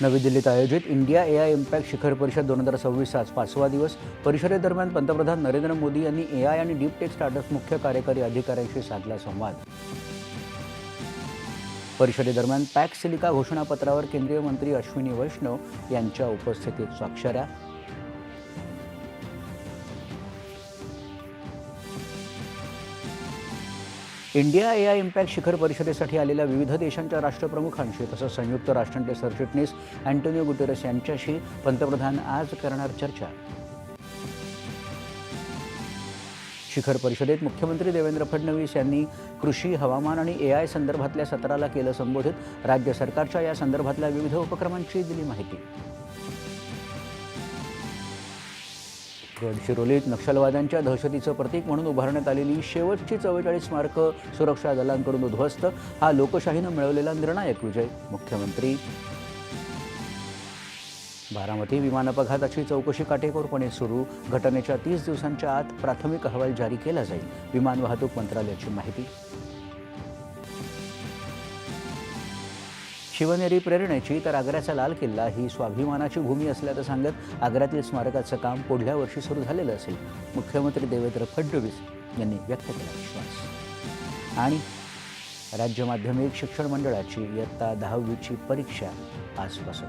नवी दिल्लीत आयोजित इंडिया एआय इम्पॅक्ट शिखर परिषद 2026 आज 5वा दिवस. परिषदेदरम्यान पंतप्रधान नरेंद्र मोदी यांनी एआय आणि डीप टेक स्टार्टअप्स मुख्य कार्यकारी अधिकाऱ्यांशी साधला संवाद. परिषदेदरम्यान पॅक्स सिलिका घोषणापत्रावर केंद्रीय मंत्री अश्विनी वैष्णव यांच्या उपस्थितीत स्वाक्षऱ्या. इंडिया एआय इम्पॅक्ट शिखर परिषदेसाठी आलेल्या विविध देशांच्या राष्ट्रप्रमुखांशी तसंच संयुक्त राष्ट्रांचे सरचिटणीस अँटोनियो गुटेरेस यांच्याशी पंतप्रधान आज करणार चर्चा. शिखर परिषदेत मुख्यमंत्री देवेंद्र फडणवीस यांनी कृषी, हवामान आणि एआय संदर्भातल्या सत्राला केलं संबोधित. राज्य सरकारच्या या संदर्भातल्या विविध उपक्रमांची दिली माहिती. गडचिरोलीत नक्षलवाद्यांच्या दहशतीचं प्रतीक म्हणून उभारण्यात आलेली शेवटची 44 स्मारकं सुरक्षा दलांकडून उद्ध्वस्त. हा लोकशाहीनं मिळवलेला निर्णायक विजय. मुख्यमंत्री. बारामती विमान अपघाताची चौकशी काटेकोरपणे सुरू. घटनेच्या 30 दिवसांच्या आत प्राथमिक अहवाल जारी केला जाईल. विमान वाहतूक मंत्रालयाची माहिती. शिवनेरी प्रेरणेची तर आग्र्याचा लाल किल्ला ही स्वाभिमानाची भूमी असल्याचं सांगत आग्र्यातील स्मारकाचं काम पुढल्या वर्षी सुरू झालेलं असेल. मुख्यमंत्री देवेंद्र फडणवीस यांनी व्यक्त केला विश्वास. आणि राज्य माध्यमिक शिक्षण मंडळाची इयत्ता 10वीची परीक्षा आजपासून.